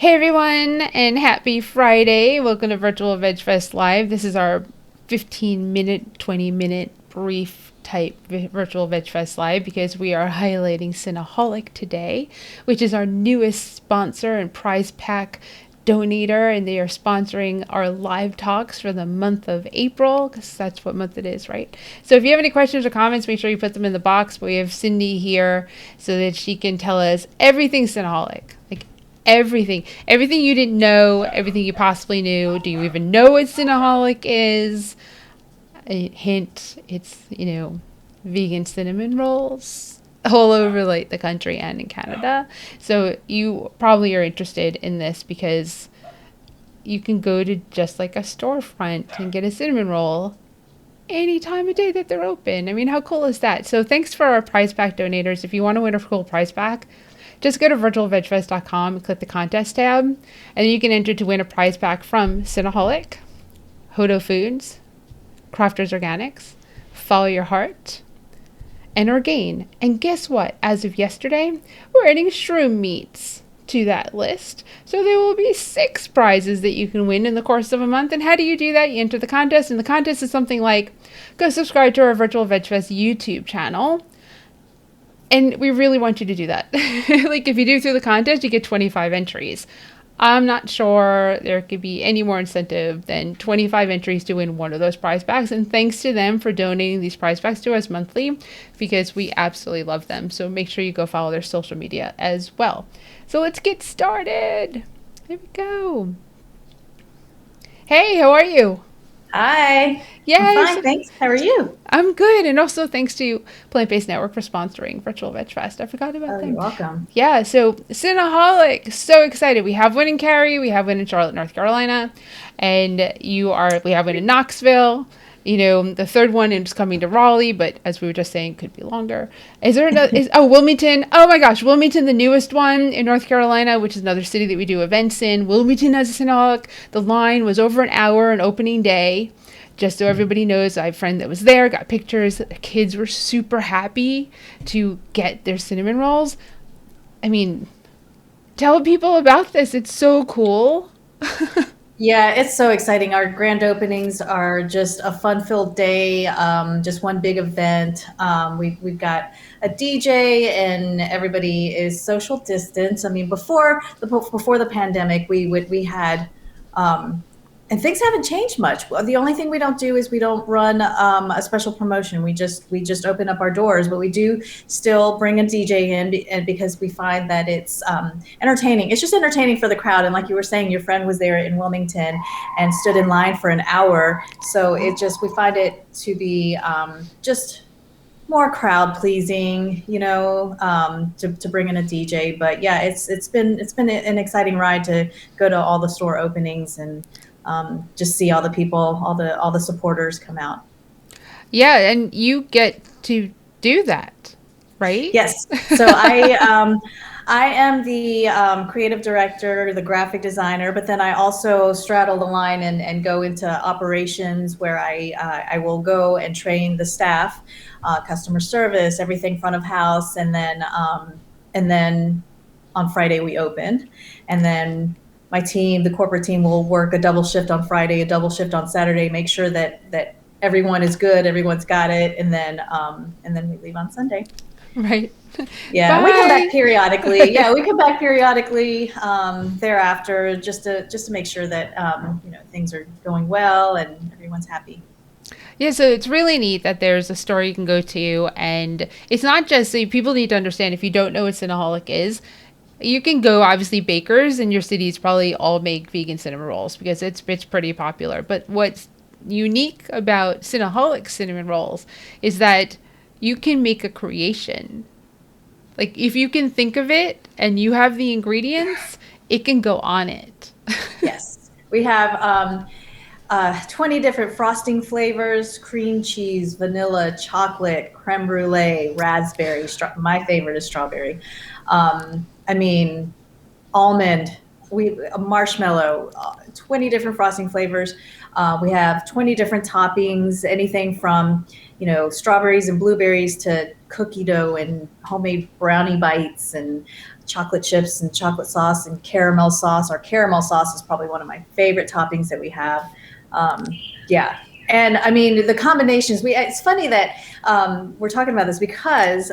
Hey everyone, and happy Friday. Welcome to Virtual Vegfest Live. This is our 15-minute, 20-minute brief type Virtual Vegfest Live because we are highlighting Cinnaholic today, which is our newest sponsor and prize pack donator, and they are sponsoring our live talks for the month of April because that's what month it is, right? So if you have any questions or comments, make sure you put them in the box. But we have Cindy here so that she can tell us everything Cinnaholic. Like everything you didn't know, everything you possibly knew. Do you even know what Cinnaholic is? A hint, it's vegan cinnamon rolls all over like the country and in Canada. So you probably are interested in this because you can go to just like a storefront and get a cinnamon roll any time of day that they're open. I mean, how cool is that? So thanks for our prize pack donators. If you want to win a cool prize pack, just go to virtualvegfest.com and click the contest tab, and then you can enter to win a prize pack from Cinnaholic, Hodo Foods, Crafters Organics, Follow Your Heart, and Orgain. And guess what? As of yesterday, we're adding shroom meats to that list. So there will be 6 prizes that you can win in the course of a month. And how do you do that? You enter the contest, and the contest is something like go subscribe to our Virtual Vegfest YouTube channel. And we really want you to do that. Like if you do through the contest, you get 25 entries. I'm not sure there could be any more incentive than 25 entries to win one of those prize packs. And thanks to them for donating these prize packs to us monthly because we absolutely love them. So make sure you go follow their social media as well. So let's get started. Here we go. Hey, how are you? Hi. I'm Yes, fine, thanks. How are you? I'm good. And also thanks to Plant Based Network for sponsoring Virtual Veg Fest. I forgot about Oh, you're them. welcome. Yeah, so Cinnaholic, so excited. We have one in Cary, we have one in Charlotte, North Carolina, and we have one in Knoxville. The third one is coming to Raleigh, but as we were just saying, could be longer. Is there another? Wilmington? Oh my gosh, Wilmington, the newest one in North Carolina, which is another city that we do events in. Wilmington has a Cinnaholic. The line was over an hour on opening day. Just so everybody knows, I have a friend that was there, got pictures. The kids were super happy to get their cinnamon rolls. I mean, tell people about this. It's so cool. Yeah, it's so exciting. Our grand openings are just a fun-filled day, just one big event. We've got a DJ, and everybody is social distance. I mean, before the pandemic, we had. And things haven't changed much. Well, the only thing we don't do is we don't run a special promotion. We just open up our doors, but we do still bring a DJ in, and because we find that it's entertaining. It's just entertaining for the crowd. And like you were saying, your friend was there in Wilmington and stood in line for an hour. So we find it to be just more crowd pleasing, to bring in a DJ. But yeah, it's been an exciting ride to go to all the store openings and just see all the people, all the supporters come out. Yeah, and you get to do that, right? Yes. So I am the creative director, the graphic designer, but then I also straddle the line and go into operations where I will go and train the staff, customer service, everything front of house, and then on Friday we open, and then my team, the corporate team, will work a double shift on Friday, a double shift on Saturday, make sure that everyone is good, everyone's got it, and then we leave on Sunday. Right. Yeah, we come back Bye. periodically. Yeah, we come back periodically thereafter, just to make sure that things are going well and everyone's happy. Yeah, so it's really neat that there's a store you can go to, and it's not just so people need to understand if you don't know what Cinnaholic is, you can go obviously bakers in your cities probably all make vegan cinnamon rolls because it's pretty popular. But what's unique about Cinnaholic cinnamon rolls is that you can make a creation. Like if you can think of it and you have the ingredients, it can go on it. Yes, we have 20 different frosting flavors: cream cheese, vanilla, chocolate, creme brulee, raspberry. My favorite is strawberry. I mean, almond, marshmallow, 20 different frosting flavors. We have 20 different toppings, anything from strawberries and blueberries to cookie dough and homemade brownie bites, and chocolate chips and chocolate sauce and caramel sauce. Our caramel sauce is probably one of my favorite toppings that we have. Yeah. And I mean, the combinations, it's funny that we're talking about this because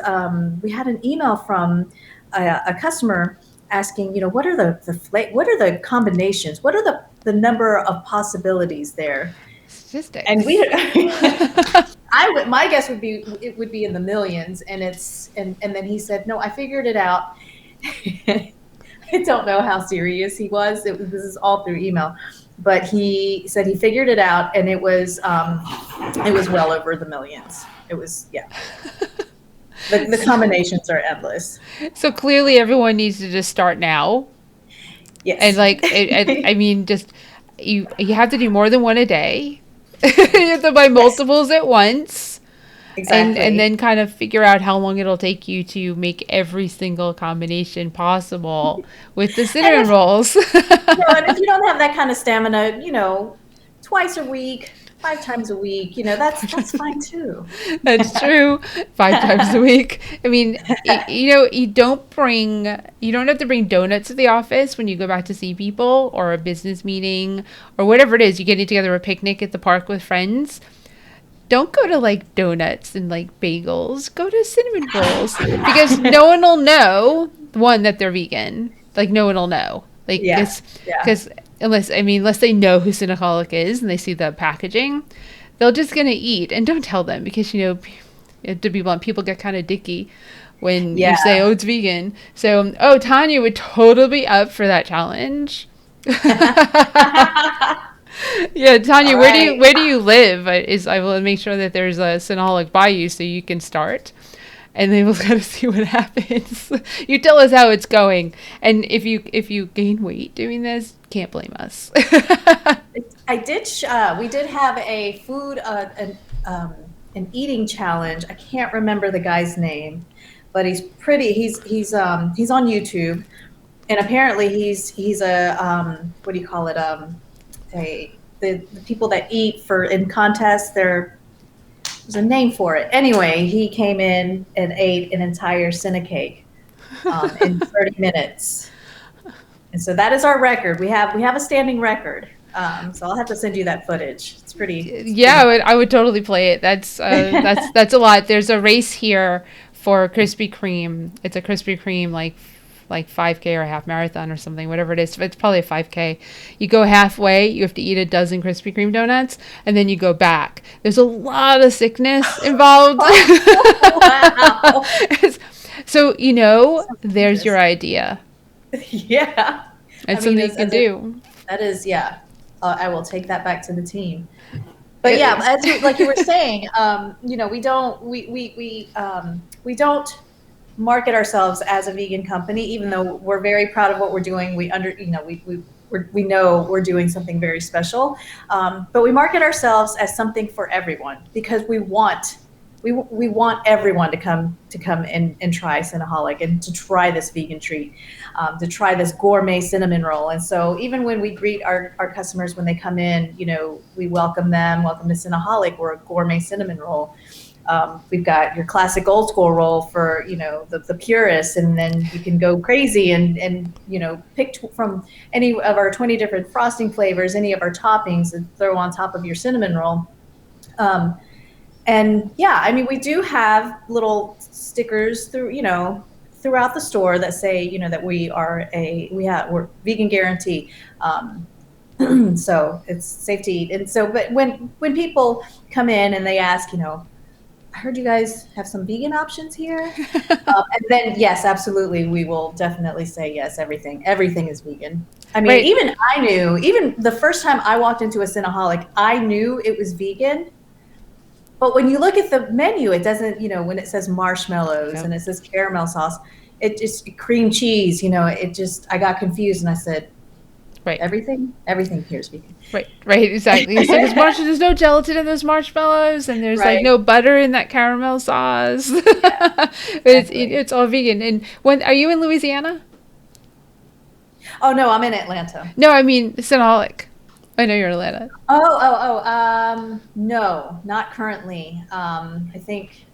we had an email from a customer asking, what are what are the combinations? What are the number of possibilities there? And Statistics. my guess would be it would be in the millions, and then he said, no, I figured it out. I don't know how serious he was. This is all through email, but he said he figured it out, and it was well over the millions. It was, yeah. The combinations are endless. So clearly, everyone needs to just start now. Yes. And like, I mean, just you have to do more than one a day. You have to buy multiples at once. Exactly. And then kind of figure out how long it'll take you to make every single combination possible with the cinnamon rolls. And if you don't have that kind of stamina, twice a week, 5 times a week, that's fine too. That's true. 5 times a week. I mean, you don't have to bring donuts to the office when you go back to see people or a business meeting or whatever it is. You're getting together a picnic at the park with friends. Don't go to like donuts and like bagels. Go to cinnamon rolls because no one will know, one, that they're vegan. Like no one will know. Like because unless they know who Cinnaholic is and they see the packaging, they're just gonna eat. And don't tell them because to be blunt, people get kind of dicky when you say, "Oh, it's vegan." So, Tanya would totally be up for that challenge. Yeah, Tanya, right. where do you live? I will make sure that there's a Cinnaholic by you so you can start, and then we'll kind of see what happens. You tell us how it's going, and if you gain weight doing this, can't blame us. I did. We did have a food an eating challenge. I can't remember the guy's name, but he's pretty. He's on YouTube, and apparently he's a what do you call it? The people that eat in contests. There's a name for it. Anyway, he came in and ate an entire Cinna cake in 30 minutes. And so that is our record. We have a standing record. So I'll have to send you that footage. It's pretty. Yeah, I would totally play it. That's a lot. There's a race here for Krispy Kreme. It's a Krispy Kreme like 5K or a half marathon or something, whatever it is. It's probably a 5K. You go halfway, you have to eat a dozen Krispy Kreme donuts, and then you go back. There's a lot of sickness involved. Wow. So, there's your idea. Yeah. It's something you can do. That is, yeah. I will take that back to the team. But yeah, like you were saying, we don't market ourselves as a vegan company, even though we're very proud of what we're doing. We know we're doing something very special, but we market ourselves as something for everyone because we want everyone to come and try Cinnaholic and to try this vegan treat, to try this gourmet cinnamon roll. And so even when we greet our customers when they come in, we welcome them. Welcome to Cinnaholic. We're a gourmet cinnamon roll. We've got your classic old school roll for, the purists, and then you can go crazy and pick from any of our 20 different frosting flavors, any of our toppings, and throw on top of your cinnamon roll. And yeah, we do have little stickers throughout the store that say, that we're vegan guarantee. So it's safe to eat. And so, but when people come in and they ask, I heard you guys have some vegan options here. And then, yes, absolutely. We will definitely say, yes, everything is vegan. Right. Even the first time I walked into a Cinnaholic, I knew it was vegan. But when you look at the menu, it doesn't, when it says marshmallows and it says caramel sauce, it just cream cheese, I got confused and I said, right. Everything here is vegan. Right, exactly. So there's no gelatin in those marshmallows, and there's right. no butter in that caramel sauce. Yeah, it's all vegan. And are you in Louisiana? Oh no, I'm in Atlanta. No, I mean Cinnaholic. I know you're in Atlanta. No, not currently. I think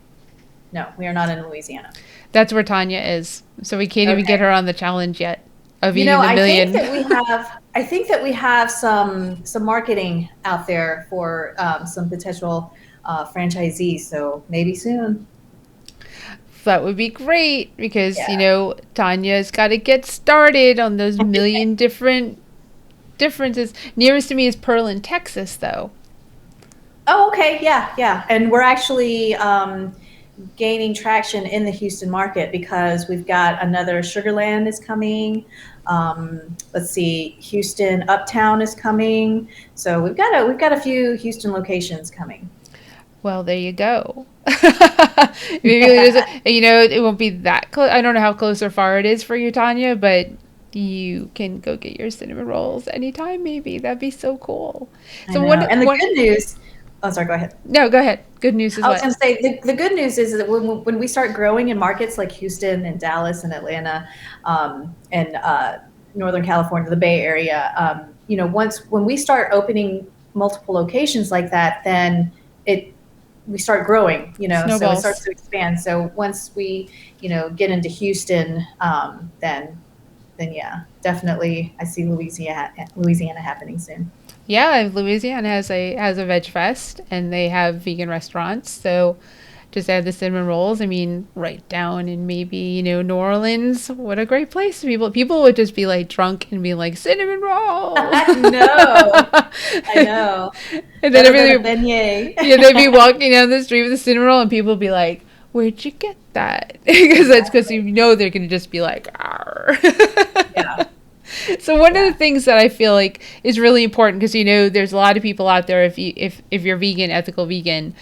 No, we are not in Louisiana. That's where Tanya is. So we can't even get Okay. her on the challenge yet of You know, eating the I think million. that we have some marketing out there for some potential franchisees. So maybe soon. That would be great because, Yeah. Tanya's got to get started on those million different differences. Nearest to me is Pearland, Texas, though. Oh, okay. Yeah, yeah. And we're actually gaining traction in the Houston market because we've got another Sugarland is coming. Let's see, Houston Uptown is coming. So we've got a few Houston locations coming. Well, there you go. Maybe it Yeah, doesn't, it won't be that close. I don't know how close or far it is for you, Tanya, but you can go get your cinnamon rolls anytime, maybe. That'd be so cool. I So, know. And the good news. Oh, sorry. Go ahead. no, go ahead. Good news is I was what? going to say the good news is that when we start growing in markets like Houston and Dallas and Atlanta and Northern California, the Bay Area, when we start opening multiple locations like that, then it we start growing, so it starts Snowballs. to expand. So once we, get into Houston, then yeah, definitely I see Louisiana happening soon. Yeah, Louisiana has a veg fest and they have vegan restaurants. So just add the cinnamon rolls. I mean, right down in maybe, New Orleans. What a great place. People would just be like drunk and be like, cinnamon rolls. I know, I know. And then Better than a everything, beignet. yeah, they'd be walking down the street with a cinnamon roll and people would be like, where'd you get that? Because that's because Exactly. they're going to just be like, "Arr." Yeah, So one of the yeah. things that I feel like is really important because there's a lot of people out there if you're vegan, ethical vegan,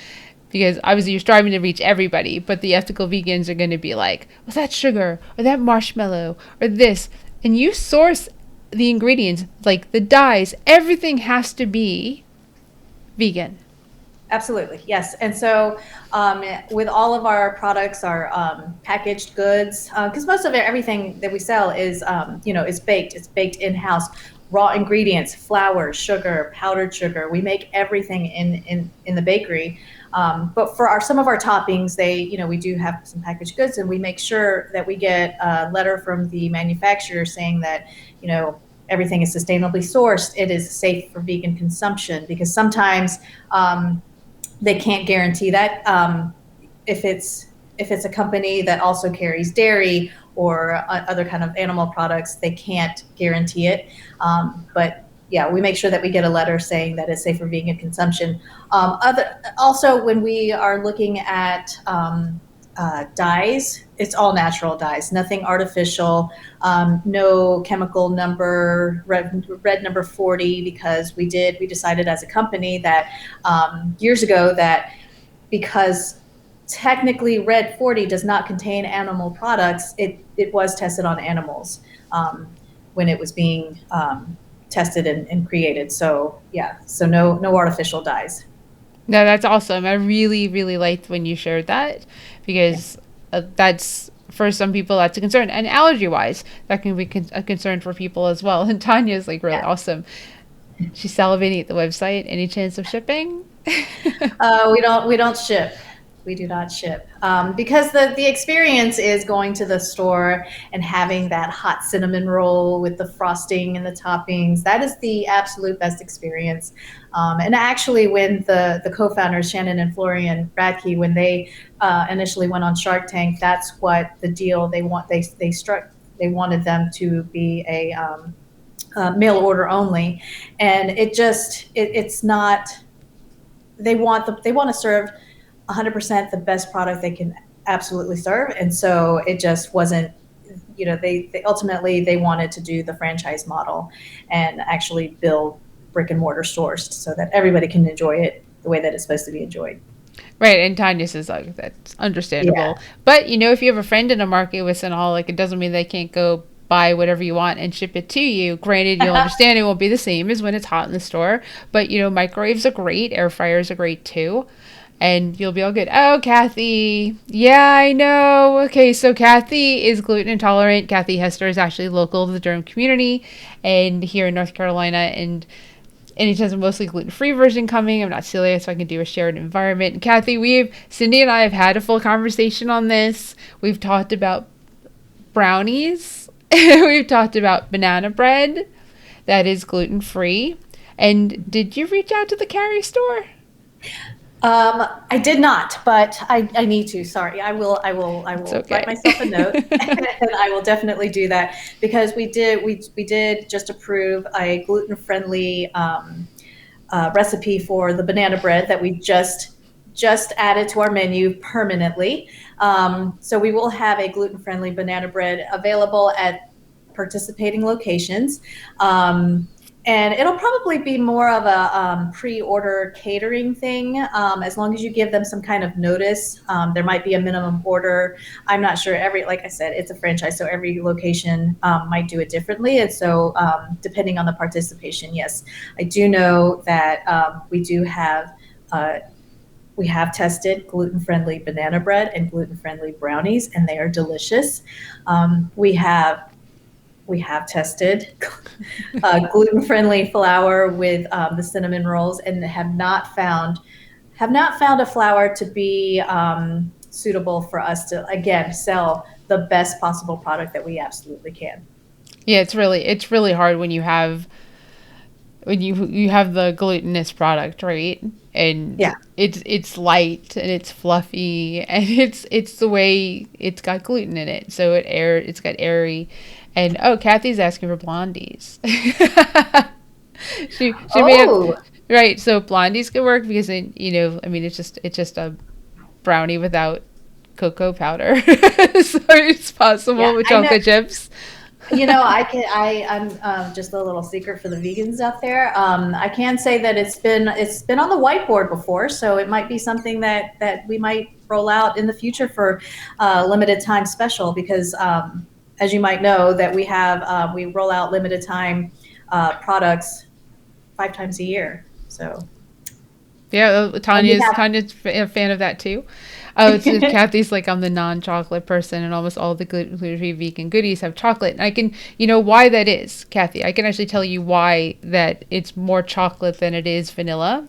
because obviously you're striving to reach everybody, but the ethical vegans are going to be like, well, that sugar or that marshmallow or this, and you source the ingredients like the dyes, everything has to be vegan. Absolutely, yes. And so, with all of our products, our packaged goods, because most of everything that we sell is baked. It's baked in house, raw ingredients, flour, sugar, powdered sugar. We make everything in the bakery. But for some of our toppings, we do have some packaged goods, and we make sure that we get a letter from the manufacturer saying that, everything is sustainably sourced. It is safe for vegan consumption because sometimes. They can't guarantee that. If it's a company that also carries dairy or other kind of animal products, they can't guarantee it. But yeah, we make sure that we get a letter saying that it's safe for vegan consumption. Also, when we are looking at dyes, it's all natural dyes, nothing artificial, no chemical number, red number 40, because we decided as a company that years ago that because technically red 40 does not contain animal products, it was tested on animals when it was being tested and created. So yeah, so no artificial dyes. No, that's awesome. I really, really liked when you shared that Yeah. because that's for some people that's a concern, and allergy wise, that can be a concern for people as well. And Tanya's like really Yeah. awesome. She's salivating at the website. Any chance of shipping? We don't ship. We do not ship because the experience is going to the store and having that hot cinnamon roll with the frosting and the toppings. That is the absolute best experience. And actually, when the co-founders Shannon and Florian Radke, when they initially went on Shark Tank, that's what the deal they want. They struck. They wanted them to be a mail order only, and it's not. They want to serve 100% the best product they can absolutely serve, and so it just wasn't. They ultimately they wanted to do the franchise model and actually build brick and mortar stores so that everybody can enjoy it the way that it's supposed to be enjoyed. Right, and Tanya says like that's Yeah. understandable. But if you have a friend in a market with Cinnaholic, it doesn't mean they can't go buy whatever you want and ship it to you. Granted, you'll understand it won't be the same as when it's hot in the store. But microwaves are great, air fryers are great too. And you'll be all good. Oh, Kathy. Yeah, I know. Okay, so Kathy is gluten intolerant. Kathy Hester is actually local to the Durham community and here in North Carolina. And Anytime a mostly gluten-free version coming. I'm not celiac, so I can do a shared environment. And Kathy, Cindy and I have had a full conversation on this. We've talked about brownies. We've talked about banana bread that is gluten-free. And did you reach out to the Carrie store? I did not, but I need to. Sorry, I will Okay. write myself a note, and I will definitely do that because we did just approve a gluten-friendly recipe for the banana bread that we just added to our menu permanently. So we will have a gluten-friendly banana bread available at participating locations. And it'll probably be more of a pre-order catering thing. As long as you give them some kind of notice, there might be a minimum order. I'm not sure. Like I said, it's a franchise, so every location might do it differently. And so, depending on the participation, yes, I do know that we have tested gluten-friendly banana bread and gluten-friendly brownies, and they are delicious. We have tested gluten-friendly flour with the cinnamon rolls, and have not found a flour to be suitable for us to again sell the best possible product that we absolutely can. Yeah, it's really hard when you have the glutinous product, right? And Yeah. it's light and it's fluffy and it's the way it's got gluten in it, so it's got airy. And oh, Kathy's asking for blondies. She may have, Oh, right. So blondies could work because I mean it's just a brownie without cocoa powder, so it's yeah. possible with I know. chocolate chips. I'm just a little secret for the vegans out there. I can say that it's been on the whiteboard before, so it might be something that we might roll out in the future for limited time special. Because as you might know, that we roll out limited time products 5 times a year. So Yeah, and we Tanya's a fan of that too. Oh, it's just, have. Kathy's like, I'm the non-chocolate person, and almost all the gluten-free vegan goodies have chocolate. And I can, why that is, Kathy. I can actually tell you why that it's more chocolate than it is vanilla,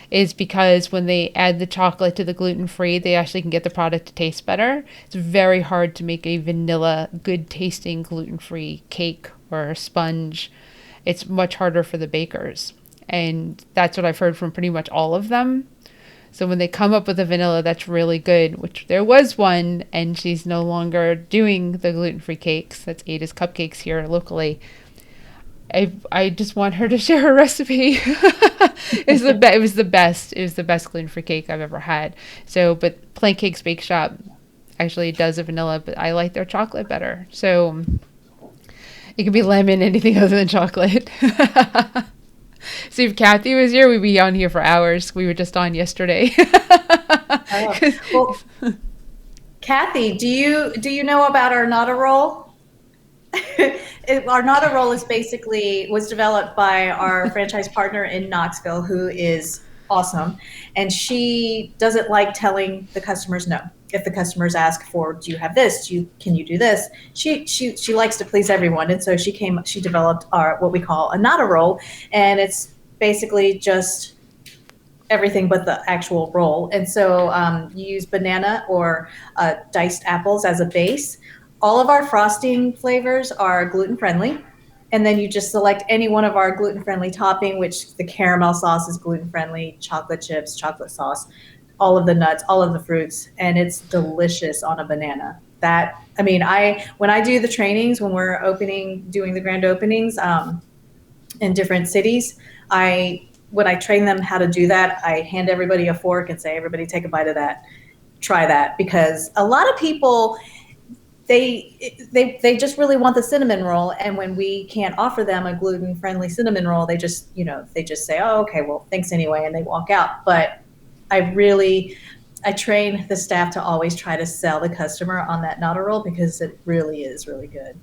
is because when they add the chocolate to the gluten-free, they actually can get the product to taste better. It's very hard to make a vanilla, good-tasting gluten-free cake or a sponge. It's much harder for the bakers. And that's what I've heard from pretty much all of them. So when they come up with a vanilla that's really good, which there was one, and she's no longer doing the gluten-free cakes, that's Ada's Cupcakes here locally, I just want her to share her recipe. It was the best. It was the best gluten-free cake I've ever had. So, but Plain Cakes Bake Shop actually does a vanilla, but I like their chocolate better. So it could be lemon, anything other than chocolate. See, if Kathy was here, we'd be on here for hours. We were just on yesterday. Oh, well, Kathy, do you know about our Nata roll? Our Nata roll was developed by our franchise partner in Knoxville, who is awesome, and she doesn't like telling the customers no. If the customers ask for, do you have this? Can you do this? She likes to please everyone, and so she developed our what we call a Nata roll, and it's basically just everything but the actual roll. And so you use banana or diced apples as a base. All of our frosting flavors are gluten friendly. And then you just select any one of our gluten friendly topping, which the caramel sauce is gluten friendly, chocolate chips, chocolate sauce, all of the nuts, all of the fruits, and it's delicious on a banana. When I do the trainings, when we're doing the grand openings in different cities, when I train them how to do that, I hand everybody a fork and say, everybody take a bite of that, try that, because a lot of people they just really want the cinnamon roll, and when we can't offer them a gluten-friendly cinnamon roll, they just say, oh, okay, well, thanks anyway, and they walk out. But I train the staff to always try to sell the customer on that Nata roll because it really is really good.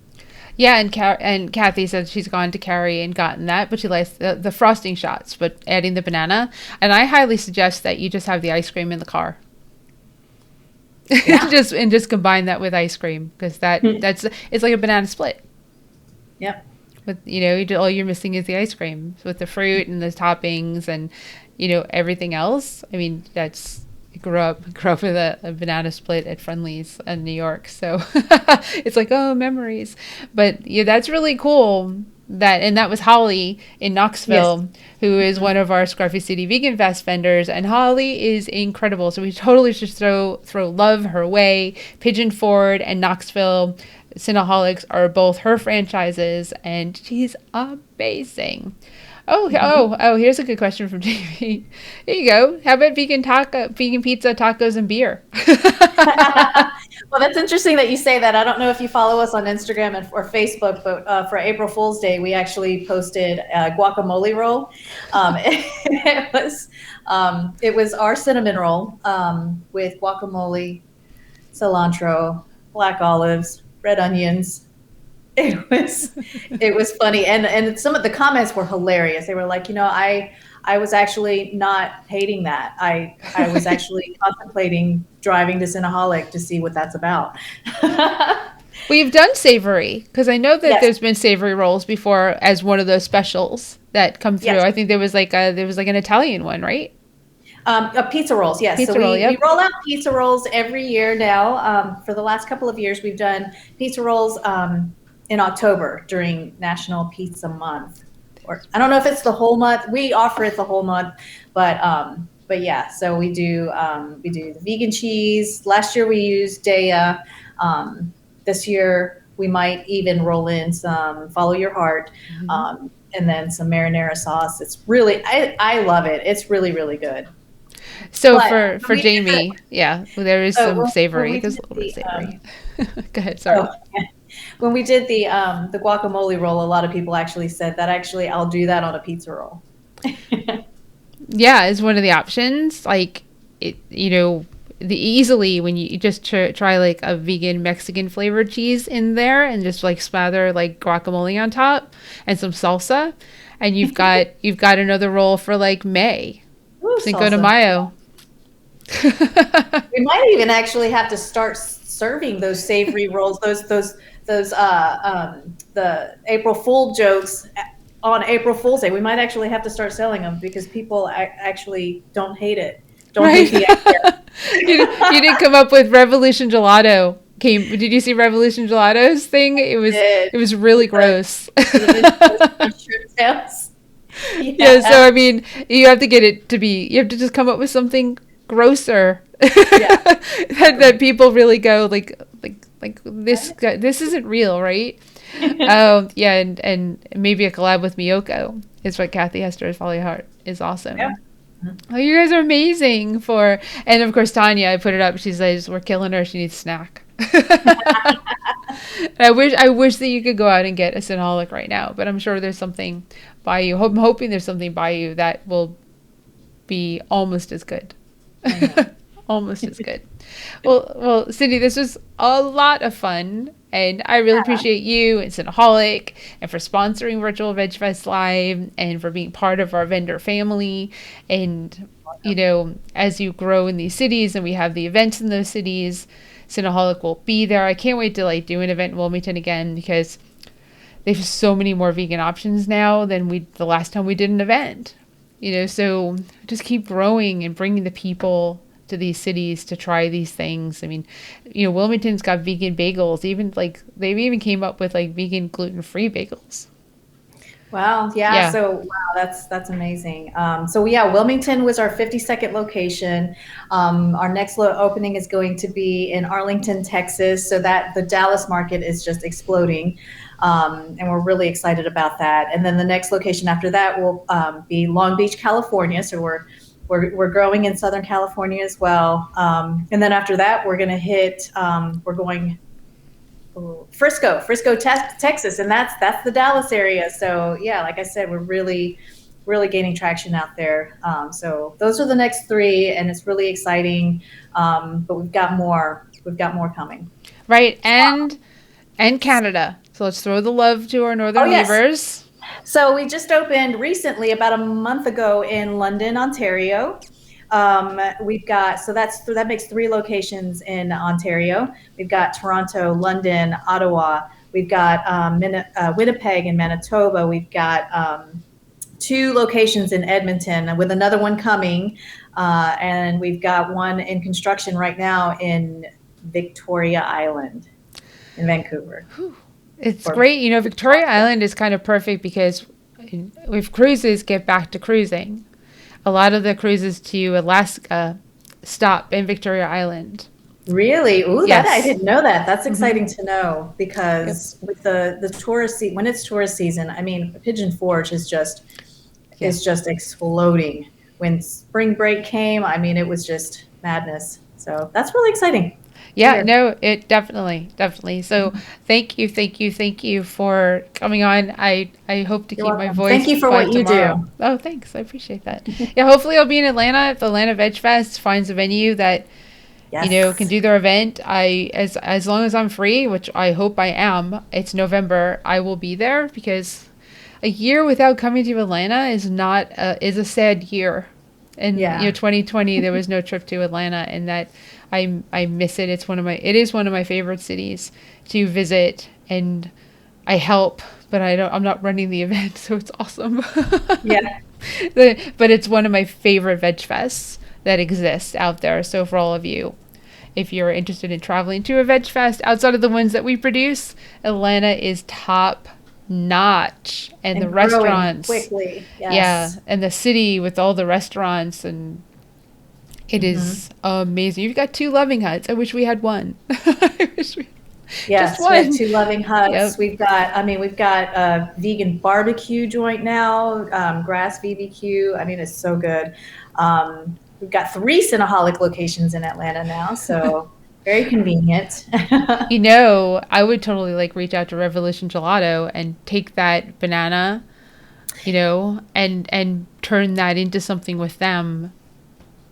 Yeah, and Kathy said she's gone to Carrie and gotten that, but she likes the frosting shots, but adding the banana. And I highly suggest that you just have the ice cream in the car. Yeah. Just combine that with ice cream, because that's it's like a banana split. Yep. With all you're missing is the ice cream with the fruit and the toppings and everything else. I mean, that's grew up with a banana split at Friendly's in New York, so it's like, oh, memories. But yeah, that's really cool. That was Holly in Yes. Knoxville, who is one of our Scruffy City Vegan Fest vendors, and Holly is incredible. So we totally should throw love her way. Pigeon Forward and Knoxville Cinnaholics are both her franchises, and she's amazing. Oh, here's a good question from Jamie. Here you go. How about vegan pizza, tacos, and beer? Well, that's interesting that you say that. I don't know if you follow us on Instagram or Facebook, but for April Fool's Day, we actually posted a guacamole roll. It was our cinnamon roll with guacamole, cilantro, black olives, red onions. It was funny, and some of the comments were hilarious. They were like, I was actually not hating that. I was actually contemplating driving to Cinnaholic to see what that's about. We've done savory because I know that Yes, there's been savory rolls before as one of those specials that come through. yes. I think there was like an Italian one, right? Pizza rolls, yes. So Pizza roll, we yep. roll out pizza rolls every year now. For the last couple of years, we've done pizza rolls in October during National Pizza Month. Or I don't know if it's the whole month. We offer it the whole month, but yeah. So we do the vegan cheese. Last year we used Daya. This year we might even roll in some Follow Your Heart, and then some marinara sauce. It's really I love it. It's really really good. So But for we did the Jamie, yeah, there is oh, some when savory. we There's did a little bit of the savory. Go ahead, oh, sorry. yeah. When we did the guacamole roll, a lot of people actually said that actually I'll do that on a pizza roll. Yeah, is one of the options. Like the easily when you just try like a vegan Mexican flavored cheese in there and just like slather like guacamole on top and some salsa, and you've got another roll for like May. Ooh, Cinco de salsa. Mayo. We might even actually have to start serving those savory rolls, the April Fool jokes on April Fool's Day. We might actually have to start selling them because people actually don't hate it. Don't Right. hate the idea. You didn't come up with Revolution Gelato. Did you see Revolution Gelato's thing? It was Did it was really the gross. the shrimp tails? Yeah, so Yeah, I mean, you have to just come up with something grosser yeah. that people really go like this isn't real, right? Oh yeah, and maybe a collab with Miyoko is what Kathy Hester's Folly Heart is Yeah. awesome. Oh, you guys are amazing and of course Tanya, I put it up. She says we're killing her. She needs a snack. I wish that you could go out and get a Cinnaholic right now, but I'm sure there's something by you. I'm hoping there's something by you that will be almost as good. I know. Almost as good. Well, Cindy, this was a lot of fun, and I really appreciate you and Cinnaholic and for sponsoring Virtual Veg Fest Live and for being part of our vendor family. And as you grow in these cities and we have the events in those cities, Cinnaholic will be there. I can't wait to like do an event in Wilmington again because they have so many more vegan options now than the last time we did an event. So just keep growing and bringing the people to these cities to try these things. I mean, Wilmington's got vegan bagels. Even like they even came up with like vegan gluten-free bagels. Wow. Yeah. Yeah. So wow, that's amazing. So yeah, Wilmington was our 52nd location. Our next opening is going to be in Arlington, Texas. So that the Dallas market is just exploding, and we're really excited about that. And then the next location after that will be Long Beach, California. So we're growing in Southern California as well. And then after that, we're going to hit. We're going Frisco, Texas, and that's the Dallas area. So yeah, like I said, we're really gaining traction out there. So those are the next three, and it's really exciting. But we've got more. We've got more coming. Right. And Canada. So let's throw the love to our Oh northern yes. neighbors. So we just opened recently, about a month ago, in London, Ontario. That makes three locations in Ontario. We've got Toronto, London, Ottawa. We've got Winnipeg and Manitoba. We've got 2 locations in Edmonton with another one coming. And we've got one in construction right now in Victoria Island in Vancouver. It's Or great. Victoria Island is kind of perfect because if cruises get back to cruising, a lot of the cruises to Alaska stop in Victoria Island. Really? Ooh, that I Yes. didn't know that. That's Hmm. exciting to know Yep. because with the tourist when it's tourist season, I mean, Pigeon Forge Yeah. is just exploding. When spring break came, I mean, it was just madness. So that's really exciting to Yeah, hear. no, it definitely, definitely. So thank you, thank you, thank you for coming on. I hope to You're keep my welcome. Thank voice you for by what you tomorrow. do. Oh, thanks. I appreciate that. Yeah, hopefully I'll be in Atlanta if Atlanta Veg Fest finds a venue that, can Yes. do their event. As long as I'm free, which I hope I am, it's November, I will be there because a year without coming to Atlanta is a sad year. And Yeah. 2020 there was no trip to Atlanta, and that I miss it. It is one of my favorite cities to visit, and I help, but I'm not running the event, so it's awesome. Yeah. But it's one of my favorite veg fests that exists out there. So for all of you, if you're interested in traveling to a veg fest outside of the ones that we produce, Atlanta is top notch. And the And growing restaurants, quickly. yeah, Yes. and the city with all the restaurants, and it Hmm. is amazing. You've got 2 loving huts. I wish we had one. I wish we just Yes, we have one. 2 loving huts. Yep. We've got a vegan barbecue joint now, grass BBQ. I mean, it's so good. We've got 3 Cinnaholic locations in Atlanta now, so very convenient. I would totally like reach out to Revolution Gelato and take that banana, and turn that into something with them.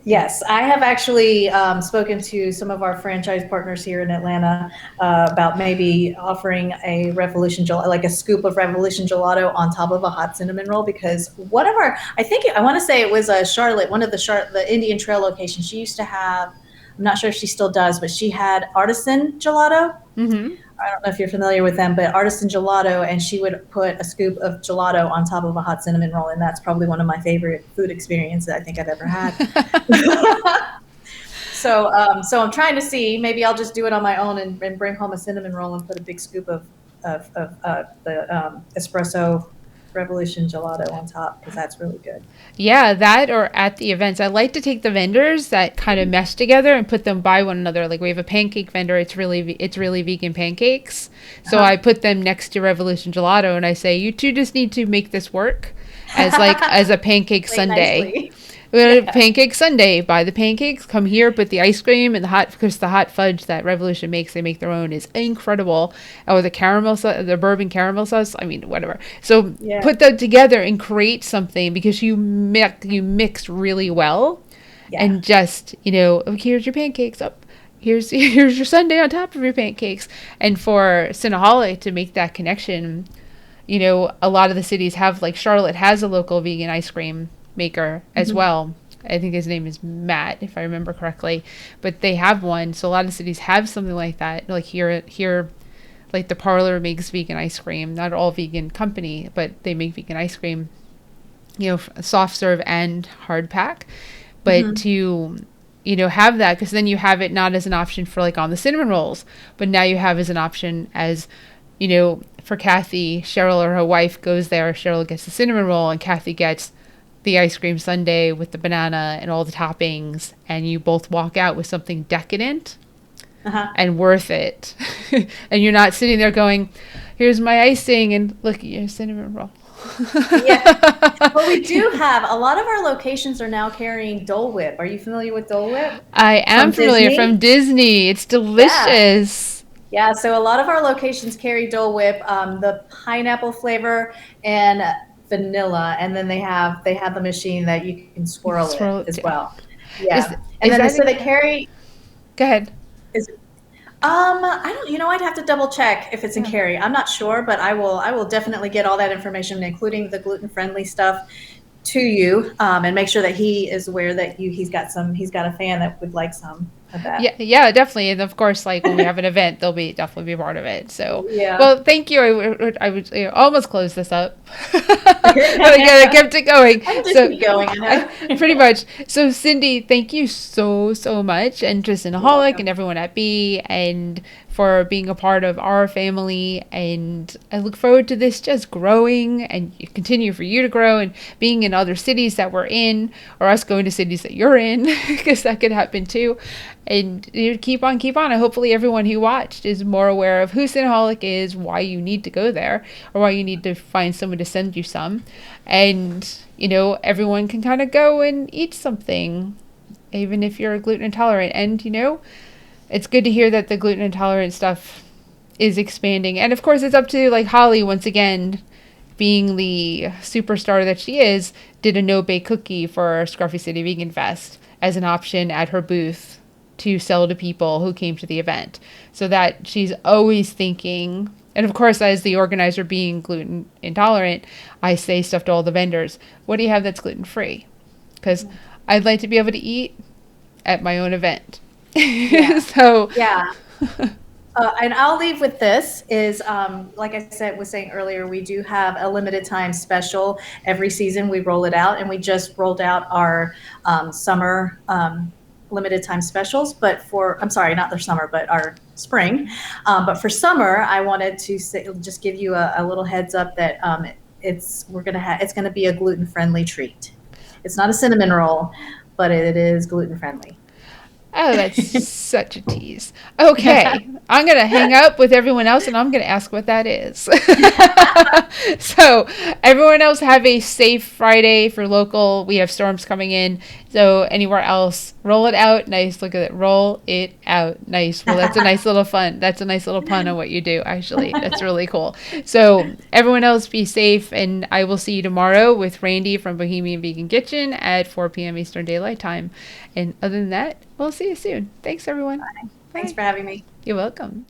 Yes, I have actually spoken to some of our franchise partners here in Atlanta about maybe offering a Revolution Gelato, like a scoop of Revolution Gelato on top of a hot cinnamon roll. Because one of our, I want to say it was Charlotte, one of the Indian Trail locations. She used to have, I'm not sure if she still does, but she had artisan gelato. Mm-hmm. I don't know if you're familiar with them, but artisan gelato, and she would put a scoop of gelato on top of a hot cinnamon roll, and that's probably one of my favorite food experiences I think I've ever had. So I'm trying to see. Maybe I'll just do it on my own and bring home a cinnamon roll and put a big scoop of the espresso revolution gelato on top because that's really good. Yeah, that or at the events. I like to take the vendors that kind of mesh together and put them by one another. Like we have a pancake vendor, it's really vegan pancakes. So I put them next to Revolution Gelato and I say, "You two just need to make this work as a pancake Play sundae." nicely. We had a Yeah, pancake sundae. Buy the pancakes, come here, put the ice cream and the hot fudge that Revolution makes, they make their own, is incredible. Or the bourbon caramel sauce. I mean, whatever. So yeah, put that together and create something because you mix really well, yeah, and just okay, here's your pancakes up. Here's your sundae on top of your pancakes. And for Cinnaholic to make that connection, a lot of the cities have, like Charlotte has a local vegan ice cream maker as hmm, well. I think his name is Matt, if I remember correctly. But they have one, so a lot of cities have something like that. Like here, like the Parlor makes vegan ice cream. Not all vegan company, but they make vegan ice cream. Soft serve and hard pack. But hmm, to have that, because then you have it not as an option for like on the cinnamon rolls, but now you have as an option as for Kathy, Cheryl or her wife goes there. Cheryl gets the cinnamon roll, and Kathy gets the ice cream sundae with the banana and all the toppings, and you both walk out with something decadent uh-huh. and worth it. And you're not sitting there going, "Here's my icing and look at your cinnamon roll." Yeah. Well, we do have a lot of our locations are now carrying Dole Whip. Are you familiar with Dole Whip I am from familiar from Disney? Disney. It's Yeah. delicious. Yeah, so a lot of our locations carry Dole Whip, the pineapple flavor and vanilla, and then they have the machine that you can You can swirl it swirl it. as Yeah. well. Is Yeah, and is then that so in? they carry Go ahead. is I don't I'd have to double check if it's in Yeah. carry. I'm not sure, but I will definitely get all that information, including the gluten friendly stuff to you, and make sure that he is aware that he's got a fan that would like some of that. Yeah, yeah, definitely. And of course, like when we have an event, they'll be definitely be part of it. So, Yeah. well, thank you. I would almost close this up, but again, I kept it going. I can just So, keep going. I know. pretty much. So, Cindy, thank you so much, and to You're Cinnaholic and welcome. everyone at B, and for being a part of our family. And I look forward to this just growing and continue for you to grow and being in other cities that we're in, or us going to cities that you're in, because that could happen too. And keep on, keep on. And hopefully, everyone who watched is more aware of who Cinnaholic is, why you need to go there, or why you need to find someone to send you some. And, everyone can kind of go and eat something, even if you're gluten intolerant. And, it's good to hear that the gluten intolerant stuff is expanding. And of course, it's up to like Holly once again, being the superstar that she is, did a no bake cookie for Scruffy City Vegan Fest as an option at her booth to sell to people who came to the event. So that she's always thinking, and of course, as the organizer being gluten intolerant, I say stuff to all the vendors, what do you have that's gluten free? Because I'd like to be able to eat at my own event. Yeah. So, Yeah. And I'll leave with this is, like I was saying earlier, we do have a limited time special every season. We roll it out, and we just rolled out our summer limited time specials. But I'm sorry, not the summer, but our spring. But for summer, I wanted to just give you a little heads up that it's going to be a gluten friendly treat. It's not a cinnamon roll, but it is gluten friendly. oh, that's such a tease. Okay, I'm going to hang up with everyone else and I'm going to ask what that is. So, everyone else have a safe Friday for local. We have storms coming in. So, anywhere else, roll it out. Nice. Look at it. Roll it out. Nice. Well, that's a nice little fun. That's a nice little pun on what you do, actually. That's really cool. So, everyone else be safe. And I will see you tomorrow with Randy from Bohemian Vegan Kitchen at 4 p.m. Eastern Daylight Time. And other than that, we'll see you soon. Thanks, everyone. Bye. Thanks Bye. for having me. You're welcome.